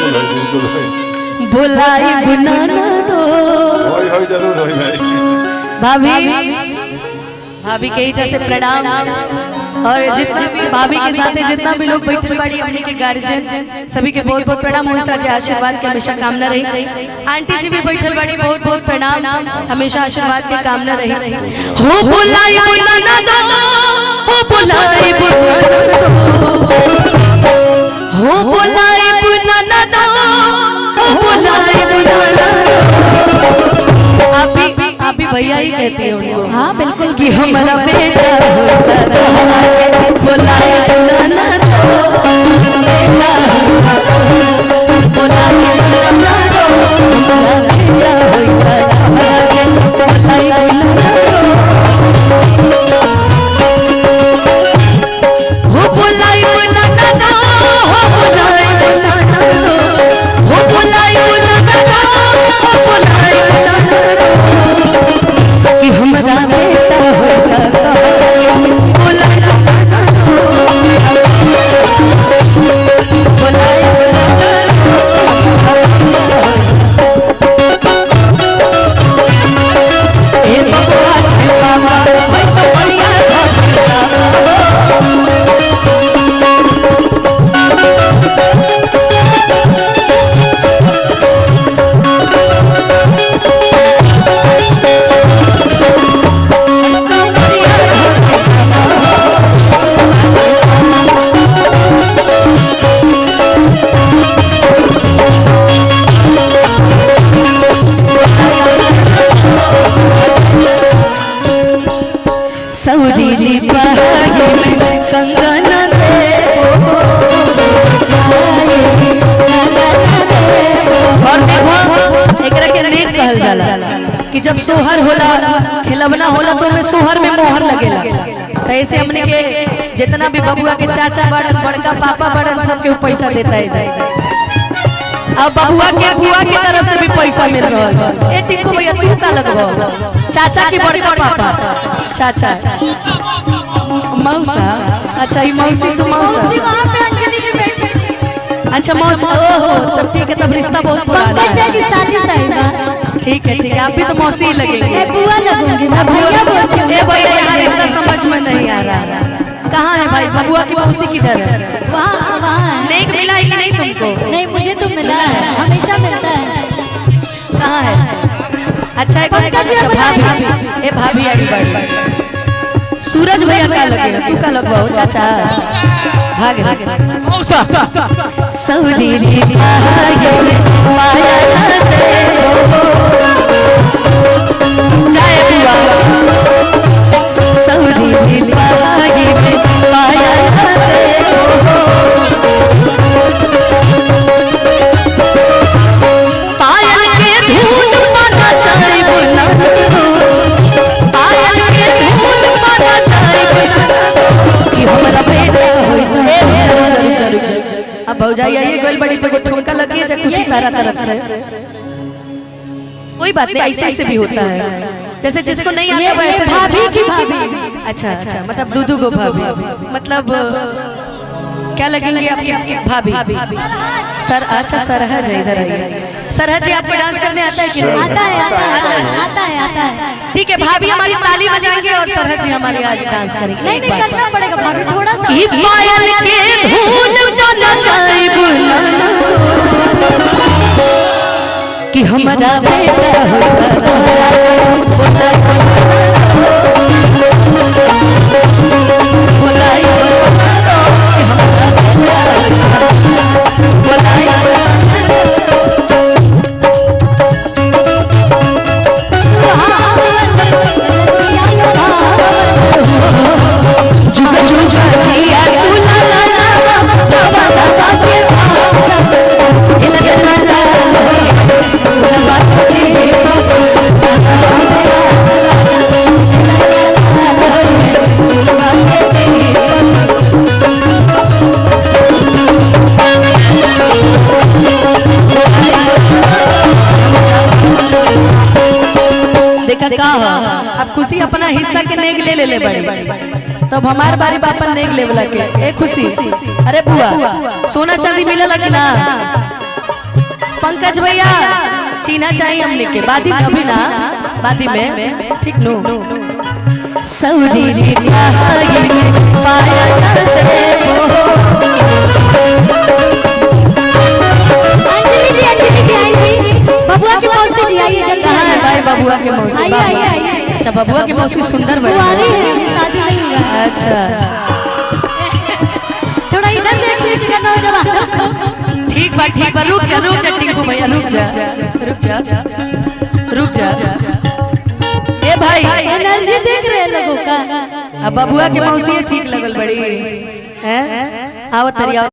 बिल्कुल है। बुलाई बनाना दो होई जरूर होई भाई। भाभी के जैसे प्रणाम। और जितने भी भाभी के साथ जितना भी लोग बैठल बाड़ी अपने के गार्जियन सभी के बहुत बहुत प्रणाम। हमेशा जे आशीर्वाद के हमेशा कामना रही। आंटी जी भी बैठल बाड़ी बहुत बहुत प्रणाम। हमेशा आशीर्वाद के कामना रही। हो बुलाई बनाना दो, हो बुलाई बनाना दो, हो बुलाई बनाना दो, हो बुलाई बनाना दो। आप भी भैया ही कहते हैं उनको। हाँ बिल्कुल कि हमारा बेटा होता है बुलाई बनाना दो, बेटा बुलाई बनाना दो, हमारा बेटा होता है बुलाई बनाना दो, हो बुलाई बनाना दो, हो बुलाई बनाना दो, हो बुलाई बनाना दो, हो बुलाई बनाना दो। कि हमारा बेटा होगा बुलाई बनाना दो, बुलाई बनाना दो। ए बबुआ के मामा भाई तो बढ़िया सौरीली पहाड़ी में कंगना देवो। और देखो एकरा के नेक कहल जाला कि जब सोहर होला खिलवना होला तो में सोहर में मोहर लगेला। तो ऐसे हमने के जितना भी बबुआ के चाचा बड़न बड़का पापा बड़न सबके पैसा देता है जाए। अब बबुआ के बुआ की तरफ से भी पैसा मिल रहा है। ए टिक्कू भैया तू का लगवा चाचा की बड़का पापा चाचा मौसा। अच्छा ये मौसी तू मौसा वहाँ पे अंजलि जी बैठी। अच्छा मौसा। ओहो तब ठीक है, तब रिश्ता बहुत पुराना है। की शादी साहिबा ठीक है आप भी तो मौसी ही लगेंगे। मैं बुआ लगूंगी, मैं भैया बोलती हूँ। ए भैया यहाँ रिश्ता समझ में नहीं आ रहा। कहाँ है भाई बबुआ की मौसी किधर है? वहाँ नेक मिला है कि नहीं तुमको? नहीं मुझे तो मिला है, हमेशा मिलता है। कहाँ है? अच्छा एक भाभी ए भाभी आई बड़ी सूरज भैया का लगेगा तू का लगवाओ चाचा भाग मौसा। सौरीली पहाड़ी में माया न देवो जय बुआ। सौरीली पहाड़ी में माया न देवो, पायल के धूल पाना चाहे बुला दो, पायल के धूल पाना चाहे बुला दो। कि हमारा बेटा होई अब भौजाई आइए गोल बड़ी तो ठुमका लगी है खुशी तारा तरफ से। कोई बात नहीं ऐसे ऐसे भी होता है। जैसे जिसको नहीं आता वैसे भाभी की भाभी। अच्छा मतलब दूधू को भाभी मतलब क्या लगेंगे आपके भाभी सर। अच्छा सरहज है इधर आइए। सरहज जी आपको डांस करने आता है कि नहीं? आता है। ठीक है भाभी हमारी ताली बजाएंगे और सरहज जी हमारे आज डांस करेंगे। नहीं करना पड़ेगा भाभी थोड़ा सा। कि पायल के धूल पाना चाहे बुलाना दो, कि हमारा बेटा होता बुलाई बनाना दो, कि हमारा बेटा बुलाई जुग जुग जिया सुला ला ला बाबा बाबा के भाग इला ला ला बाबा के देखा का अब खुशी अपना हिस्सा के नेग ले ले बड़ी तब हमार बारी बापन नेग ले वाला के। ए खुशी अरे बुआ सोना चांदी मिलेला कि ना? पंकज भैया चीना चाहिए हमने के बादी में अभी ना बादी में ठीक नो सऊदी लिया पाया अंजलि जी आई थी। बबुआ की मौसी जी आइए जल्दी। कहाँ है भाई बबुआ के मौसी? आइए आइए आइए। अच्छा बबुआ की मौसी सुंदर वो आ बड़ी रही है, अभी शादी नहीं हुआ है। अच्छा थोड़ा इधर देख लीजिएगा नौजवान को। ठीक बा रुक जा टिंकू भैया रुक जा ए भाई एनर्जी देख रहे हैं लोगों का। अब बबुआ के मौसी ठीक लगल बड़ी हैं आवत तरिया